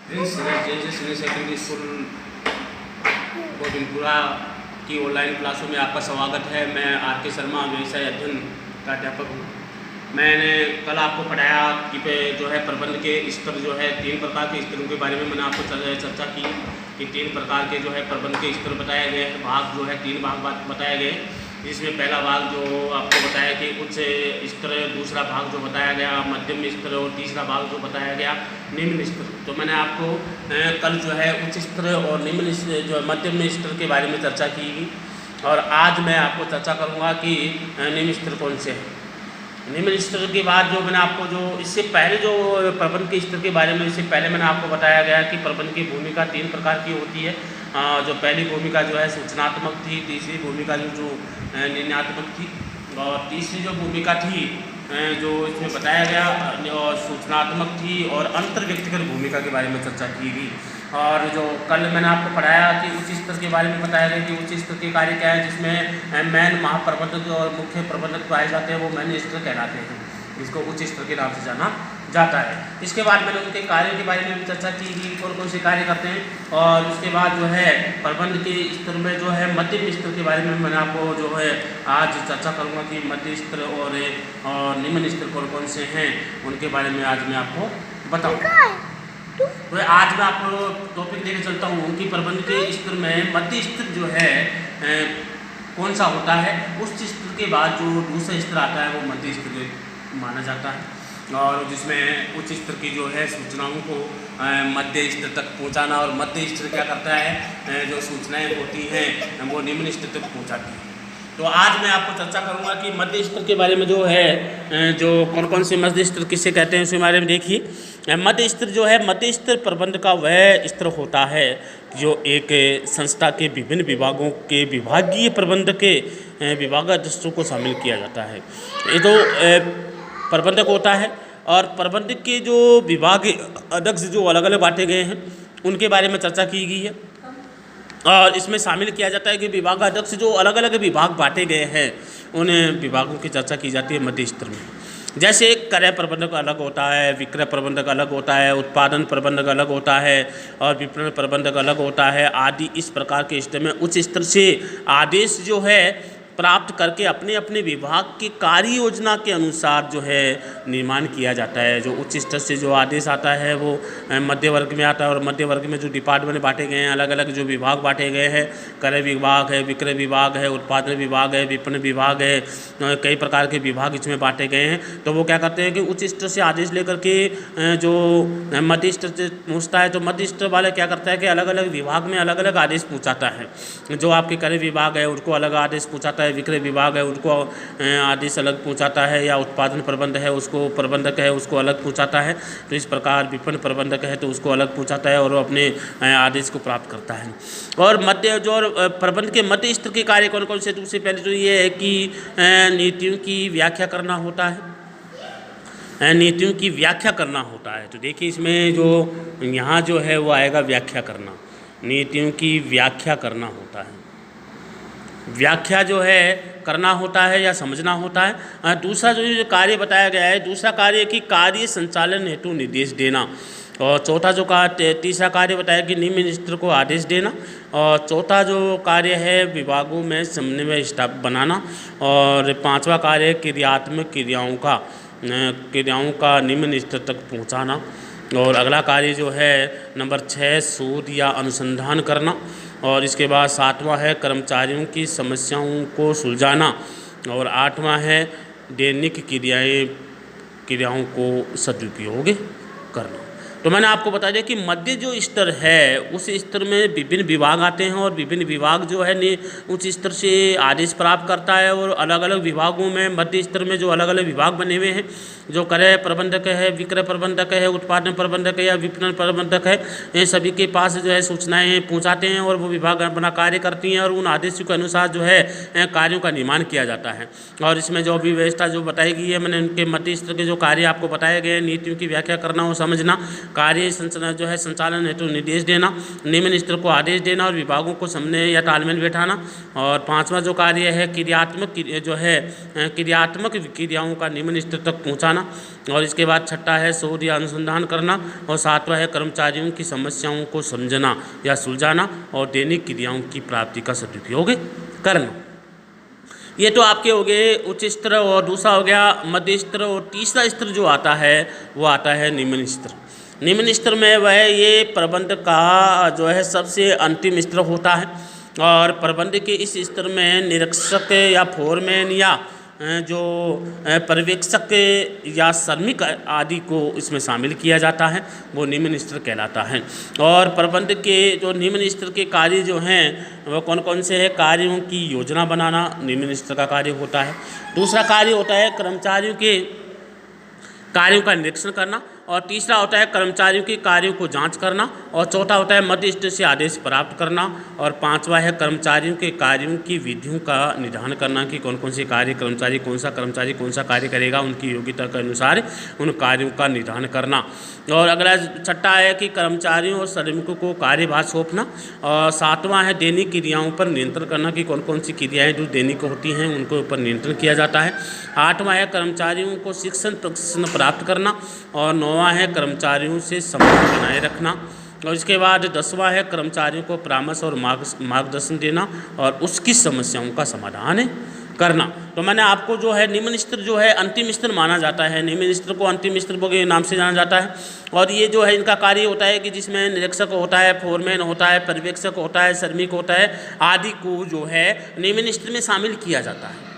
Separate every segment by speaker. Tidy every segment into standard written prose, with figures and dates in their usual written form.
Speaker 1: Senior secondary school Govindpura की online क्लासों में आपका स्वागत है। मैं आर.के. शर्मा व्यवसाय अध्ययन का अध्यापक हूँ। मैंने कल आपको पढ़ाया कि जो है प्रबंध के स्तर जो है 3 प्रकार के स्तरों के बारे में मैंने आपको चर्चा की कि 3 प्रकार के जो है प्रबंध के स्तर बताए गए हैं। भाग जो है 3 भाग बताए गए, जिसमें पहला भाग जो आपको बताया कि उच्च स्तर, दूसरा भाग जो बताया गया मध्यम स्तर और तीसरा भाग जो बताया गया निम्न स्तर। तो मैंने आपको कल जो है उच्च स्तर और निम्न जो मध्यम स्तर के बारे में चर्चा की, और आज मैं आपको चर्चा करूँगा कि निम्न स्तर कौन से हैं। निम्न स्तर के बाद जो मैंने आपको जो इससे पहले जो प्रबंध के स्तर के बारे में इससे पहले मैंने आपको बताया गया कि प्रबंध की भूमिका 3 प्रकार की होती है। जो पहली भूमिका जो है सूचनात्मक थी, तीसरी भूमिका जो निर्णयात्मक थी, और तीसरी जो भूमिका थी जो इसमें बताया गया और सूचनात्मक थी, और अंतर व्यक्तिगत भूमिका के बारे में चर्चा की गई। और जो कल मैंने आपको पढ़ाया कि उच्च स्तर के बारे में बताया गया कि उच्च स्तर के कार्य क्या है, जिसमें मैन महाप्रबंधक और मुख्य प्रबंधक पाए जाते हैं, वो मैन स्तर कहलाते हैं, जिसको उच्च स्तर के नाम से जाना जाता है। इसके बाद मैंने उनके कार्यों के बारे में भी चर्चा की कि कौन कौन से कार्य करते हैं, और उसके बाद जो है प्रबंध के स्तर में जो है मध्यम स्तर के बारे में मैंने आपको जो है आज चर्चा करूँगा कि मध्य स्तर और निम्न स्तर कौन कौन से हैं, उनके बारे में आज मैं आपको बताऊँगा। तो आज मैं आपको टॉपिक लेके चलता हूँ कि प्रबंध के स्तर में मध्य स्तर जो है कौन सा होता है। उच्च स्तर के बाद जो दूसरा स्तर आता है वो मध्य स्तर माना जाता है, और जिसमें उच्च स्तर की जो है सूचनाओं को मध्य स्तर तक पहुंचाना, और मध्य स्तर क्या करता है जो सूचनाएं होती हैं वो निम्न स्तर तक पहुंचाती हैं। तो आज मैं आपको चर्चा करूंगा कि मध्य स्तर के बारे में जो है जो कौन कौन से मध्य स्तर किसे कहते हैं उसके बारे में देखिए। मध्य स्तर जो है, मध्य स्तर प्रबंध का वह स्तर होता है जो एक संस्था के विभिन्न विभागों के विभागीय प्रबंध के विभागाध्यक्षों को शामिल किया जाता है। ये तो प्रबंधक होता है, और प्रबंधक के जो विभाग अध्यक्ष जो अलग अलग बांटे गए हैं उनके बारे में चर्चा की गई है, और इसमें शामिल किया जाता है कि विभागाध्यक्ष जो अलग अलग विभाग बांटे गए हैं उन विभागों की चर्चा की जाती है मध्य स्तर में। जैसे क्रय प्रबंधक अलग होता है, विक्रय प्रबंधक अलग होता है, उत्पादन प्रबंधक अलग होता है, और विपणन प्रबंधक अलग होता है आदि। इस प्रकार के स्तर में उच्च स्तर से आदेश जो है प्राप्त करके अपने अपने विभाग की कार्य योजना के अनुसार जो है निर्माण किया जाता है। जो उच्च स्तर से जो आदेश आता है वो मध्य वर्ग में आता है, और मध्य वर्ग में जो डिपार्टमेंट बांटे गए हैं, अलग अलग जो विभाग बांटे गए हैं, क्रय विभाग है, विक्रय विभाग है, उत्पादन विभाग है, विपणन विभाग है, कई प्रकार के विभाग इसमें बांटे गए हैं। तो वो क्या करते हैं कि उच्च स्तर से आदेश लेकर के जो मध्य स्तर से पहुँचता है, तो मध्य स्तर वाले क्या करता है कि अलग अलग विभाग में अलग अलग आदेश पहुँचाता है। जो आपके क्रय विभाग है उनको अलग आदेश पहुँचाता है, विक्रय विभाग है उनको आदेश अलग पहुंचाता है, या उत्पादन प्रबंध है उसको प्रबंधक है उसको अलग पहुंचाता है। तो इस प्रकार विपणन प्रबंधक है तो उसको अलग पहुंचाता है और वो अपने आदेश को प्राप्त करता है। और मध्य जो प्रबंध के मध्य स्तर के कार्य कौन कौन से, तो उससे पहले तो ये है कि नीतियों की व्याख्या करना होता है, नीतियों की व्याख्या करना होता है। तो देखिए इसमें जो यहाँ जो है वो आएगा व्याख्या करना, नीतियों की व्याख्या करना होता है। व्याख्या जो है करना होता है या समझना होता है। दूसरा जो कार्य बताया गया है, दूसरा कार्य कि कार्य संचालन हेतु निर्देश देना, और चौथा जो तीसरा कार्य बताया कि निम्न स्तर को आदेश देना, और चौथा जो कार्य है विभागों में समन्वय स्टाफ बनाना, और पांचवा कार्य क्रियात्मक क्रियाओं का निम्न स्तर तक पहुंचाना, और अगला कार्य जो है नंबर 6 शोध या अनुसंधान करना, और इसके बाद 7वां है कर्मचारियों की समस्याओं को सुलझाना, और 8वां है दैनिक क्रियाओं को सदुपयोग करना। तो मैंने आपको बता दिया कि मध्य जो स्तर है उस स्तर में विभिन्न विभाग आते हैं, और विभिन्न विभाग जो है उच्च स्तर से आदेश प्राप्त करता है, और अलग अलग विभागों में मध्य स्तर में जो अलग अलग विभाग बने हुए हैं, जो क्रय प्रबंधक है, विक्रय प्रबंधक है, उत्पादन प्रबंधक है या विपणन प्रबंधक है, ये सभी के पास जो है सूचनाएं पहुंचाते हैं, और वो विभाग अपना कार्य करती हैं, और उन आदेशों के अनुसार जो है कार्यों का निर्माण किया जाता है। और इसमें जो भी व्यवस्था जो बताई गई है, मैंने उनके मध्य स्तर के जो कार्य आपको बताए गए हैं, नीतियों की व्याख्या करना और समझना, कार्य जो है संचालन हेतु निर्देश देना, निम्न स्तर को आदेश देना, और विभागों को समन्वय या तालमेल बैठाना, और पांचवा जो कार्य है क्रियात्मक जो है क्रियात्मक क्रियाओं का निम्न स्तर तक पहुँचाना, बताना, और इसके बाद छठा है शोध या अनुसंधान करना, और सातवां है कर्मचारियों की समस्याओं को समझना या सुलझाना, और दैनिक क्रियाओं की प्राप्ति का सदुपयोग करना। ये तो आपके हो गए उच्च स्तर, और दूसरा हो गया मध्य स्तर, और तीसरा स्तर जो आता है वो आता है निम्न स्तर। निम्न स्तर में वह ये प्रबंध का जो है सबसे अंतिम स्तर होता है, और प्रबंध के इस स्तर में निरीक्षक या फोरमैन या जो पर्यवेक्षक या श्रमिक आदि को इसमें शामिल किया जाता है, वो निम्न स्तर कहलाता है। और प्रबंध के जो निम्न स्तर के कार्य जो हैं वो कौन कौन से हैं? कार्यों की योजना बनाना निम्न स्तर का कार्य होता है। दूसरा कार्य होता है कर्मचारियों के कार्यों का निरीक्षण करना, और तीसरा होता है कर्मचारियों के कार्यों को जांच करना, और चौथा होता है मध्य स्तर से आदेश प्राप्त करना, और पांचवा है कर्मचारियों के कार्यों की विधियों का निर्धारण करना कि कौन कौन से कार्य कर्मचारी कौन सा कार्य करेगा, उनकी योग्यता के अनुसार उन कार्यों का निर्धारण करना। और अगला छठा है कि कर्मचारियों और श्रमिकों को कार्यभार सौंपना, और सातवां है दैनिक क्रियाओं पर नियंत्रण करना कि कौन कौन सी क्रियाएँ जो दैनिक होती हैं उनके ऊपर नियंत्रण किया जाता है। आठवां है कर्मचारियों को शिक्षण प्रशिक्षण प्राप्त करना, और नौवां है कर्मचारियों से संबंध बनाए रखना, और इसके बाद 10वां है कर्मचारियों को परामर्श और मार्गदर्शन देना और उसकी समस्याओं का समाधान करना। तो मैंने आपको जो है निम्न स्तर जो है अंतिम स्तर माना जाता है, निम्न स्तर को अंतिम स्तर के नाम से जाना जाता है। और ये जो है इनका कार्य होता है कि जिसमें निरीक्षक होता है, फोरमैन होता है, पर्यवेक्षक होता है, श्रमिक होता है आदि को जो है निम्न स्तर में शामिल किया जाता है।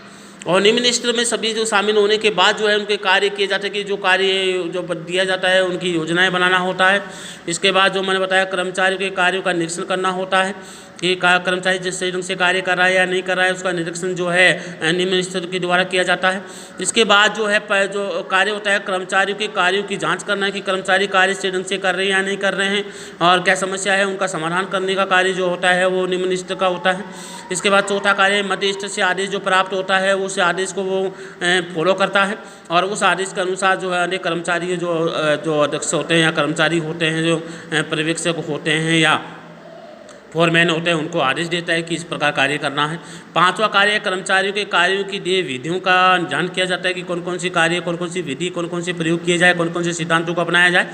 Speaker 1: और निम्न स्तर में सभी जो शामिल होने के बाद जो है उनके कार्य किए जाते हैं कि जो कार्य जो दिया जाता है उनकी योजनाएं बनाना होता है। इसके बाद जो मैंने बताया कर्मचारियों के कार्यों का निरीक्षण करना होता है कि कर्मचारी जिस सही ढंग से कार्य कर रहा है या नहीं कर रहा है, उसका निरीक्षण जो है निम्न स्तर के द्वारा किया जाता है। इसके बाद जो है जो कार्य होता है कर्मचारियों के कार्यों की जांच करना है कि कर्मचारी कार्य सही ढंग से कर रहे हैं या नहीं कर रहे हैं, और क्या समस्या है उनका समाधान करने का कार्य जो होता है वो निम्न स्तर का होता है। इसके बाद चौथा कार्य मध्य स्तर से आदेश जो प्राप्त होता है उस आदेश को वो फॉलो करता है, और उस आदेश के अनुसार जो है अनेक कर्मचारी जो अध्यक्ष होते हैं या कर्मचारी होते हैं, जो पर्यवेक्षक होते हैं या फोरमैन होते हैं, उनको आदेश देता है कि इस प्रकार कार्य करना है। पांचवा कार्य कर्मचारियों के कार्यों की देय विधियों का जान किया जाता है कि कौन कौन सी कार्य, कौन कौन सी विधि, कौन कौन से प्रयोग किए जाए, कौन कौन से सिद्धांतों को अपनाया जाए,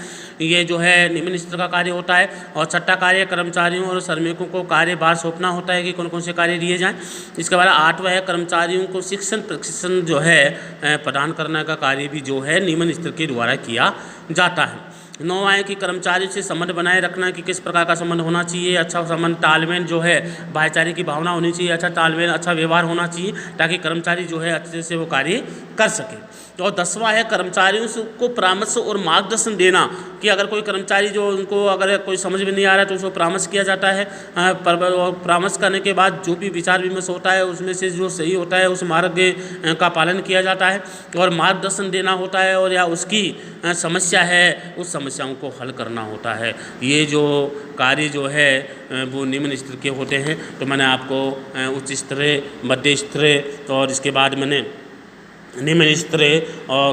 Speaker 1: ये जो है निम्न स्तर का कार्य होता है। और छठा कार्य कर्मचारियों और श्रमिकों को कार्यभार सौंपना होता है कि कौन कौन से कार्य दिए जाएँ। इसके बाद आठवां है कर्मचारियों को शिक्षण प्रशिक्षण जो है प्रदान करने का कार्य भी जो है निम्न स्तर के द्वारा किया जाता है। नौवां है कि कर्मचारी से संबंध बनाए रखना कि किस प्रकार का संबंध होना चाहिए, अच्छा संबंध, तालमेल जो है भाईचारे की भावना होनी चाहिए, अच्छा तालमेल, अच्छा व्यवहार होना चाहिए ताकि कर्मचारी जो है अच्छे से वो कार्य कर सके। और 10वां है कर्मचारियों को परामर्श और मार्गदर्शन देना कि अगर कोई कर्मचारी जो उनको अगर कोई समझ में नहीं आ रहा है तो उसको परामर्श किया जाता है। परामर्श करने के बाद जो भी विचार विमर्श होता है उसमें से जो सही होता है उस मार्ग का पालन किया जाता है, और मार्गदर्शन देना होता है, और या उसकी समस्या है उस समस्याओं को हल करना होता है। ये जो कार्य जो है वो निम्न स्तर के होते हैं। तो मैंने आपको उच्च स्तर, मध्य स्तर और इसके बाद मैंने निम्न स्तर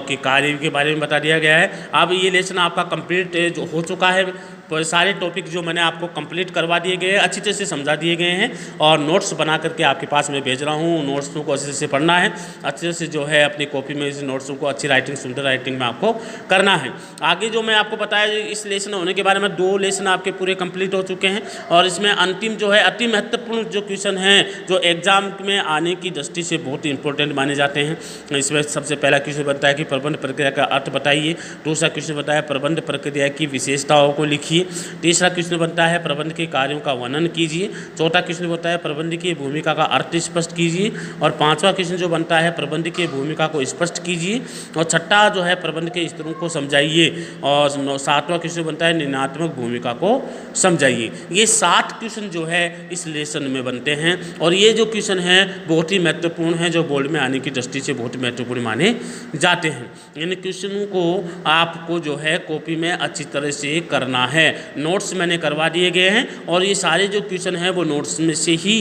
Speaker 1: के कार्य के बारे में बता दिया गया है। अब ये लेसन आपका कंप्लीट जो हो चुका है, तो सारे टॉपिक जो मैंने आपको कंप्लीट करवा दिए गए हैं, अच्छी तरह से समझा दिए गए हैं, और नोट्स बना करके आपके पास मैं भेज रहा हूँ। नोट्सों को अच्छे से पढ़ना है, अच्छे से जो है अपनी कॉपी में इस नोट्सों को अच्छी राइटिंग, सुंदर राइटिंग में आपको करना है। आगे जो मैं आपको बताया इस लेसन होने के बारे में 2 लेसन आपके पूरे कंप्लीट हो चुके हैं, और इसमें अंतिम जो है अति महत्वपूर्ण जो क्वेश्चन हैं जो एग्जाम में आने की दृष्टि से बहुत ही इंपॉर्टेंट माने जाते हैं। इसमें सबसे पहला क्वेश्चन बनता है कि प्रबंध प्रक्रिया का अर्थ बताइए। दूसरा क्वेश्चन बनता है प्रबंध प्रक्रिया की विशेषताओं को लिखिए। तीसरा क्वेश्चन बनता है प्रबंध के कार्यों का वर्णन कीजिए। चौथा क्वेश्चन बनता है प्रबंध की भूमिका का अर्थ स्पष्ट कीजिए। और पांचवा क्वेश्चन जो बनता है प्रबंध की भूमिका को स्पष्ट कीजिए। और छठा जो है प्रबंध के स्तरों को समझाइए। और सातवां क्वेश्चन बनता है निर्णयात्मक भूमिका को समझाइए। ये 7 क्वेश्चन जो है इस लेसन में बनते हैं, और ये जो क्वेश्चन हैं बहुत ही महत्वपूर्ण हैं, जो बोर्ड में आने की दृष्टि से बहुत महत्वपूर्ण माने जाते हैं। इन क्वेश्चनों को आपको जो है कॉपी में अच्छी तरह से करना है। नोट्स मैंने करवा दिए गए हैं, और ये सारे जो क्वेश्चन हैं वो नोट्स में से ही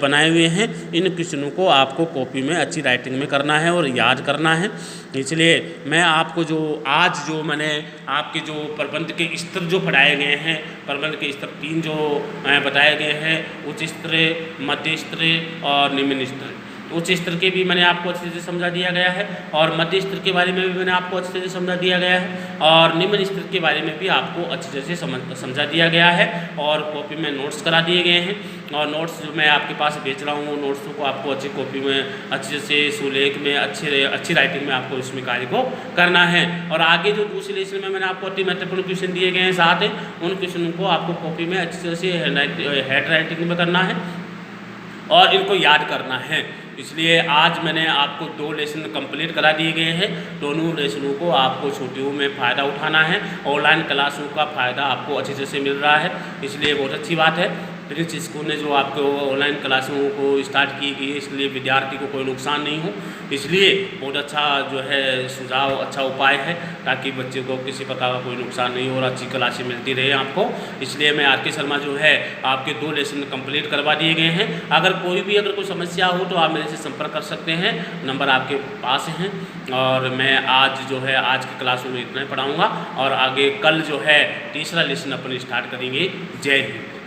Speaker 1: बनाए हुए हैं। इन क्वेश्चनों को आपको कॉपी में अच्छी राइटिंग में करना है और याद करना है। इसलिए मैं आपको जो आज जो मैंने आपके जो प्रबंध के स्तर जो पढ़ाए गए हैं, प्रबंध के स्तर 3 जो बताए गए हैं, उच्च स्तर, मध्य स्तर और निम्न स्तर, उच्च स्तर के भी मैंने आपको अच्छे से समझा दिया गया है, और मध्य स्तर के बारे में भी मैंने आपको अच्छे से समझा दिया गया है, और निम्न स्तर के बारे में भी आपको अच्छे से समझा दिया गया है। और कॉपी में नोट्स करा दिए गए हैं, और नोट्स जो मैं आपके पास बेच रहा हूँ, नोट्सों को आपको अच्छी कॉपी में अच्छे से सुलेख में अच्छी राइटिंग में आपको इसमें कार्य को करना है। और आगे जो दूसरे लेसन में मैंने आपको अति महत्वपूर्ण क्वेश्चन दिए गए हैं साथ है, उन क्वेश्चनों को आपको कॉपी में अच्छे से हैंड राइटिंग में करना है और इनको याद करना है। इसलिए आज मैंने आपको 2 लेसन कंप्लीट करा दिए गए हैं। दोनों लेसनों को आपको छुट्टियों में फ़ायदा उठाना है। ऑनलाइन क्लासों का फ़ायदा आपको अच्छे से मिल रहा है, इसलिए बहुत अच्छी बात है। प्रिंस स्कूल ने जो आपको ऑनलाइन क्लासों को स्टार्ट की गई है, इसलिए विद्यार्थी को कोई नुकसान नहीं हो, इसलिए बहुत अच्छा जो है सुझाव, अच्छा उपाय है, ताकि बच्चे को किसी प्रकार का कोई नुकसान नहीं हो और अच्छी क्लासें मिलती रहे आपको। इसलिए मैं आर के शर्मा जो है आपके 2 लेसन कंप्लीट करवा दिए गए हैं। अगर कोई समस्या हो तो आप मेरे से संपर्क कर सकते हैं, नंबर आपके पास हैं। और मैं आज की क्लासों में इतना ही पढ़ाऊँगा, और आगे कल जो है तीसरा लेसन अपन स्टार्ट करेंगे। जय हिंद।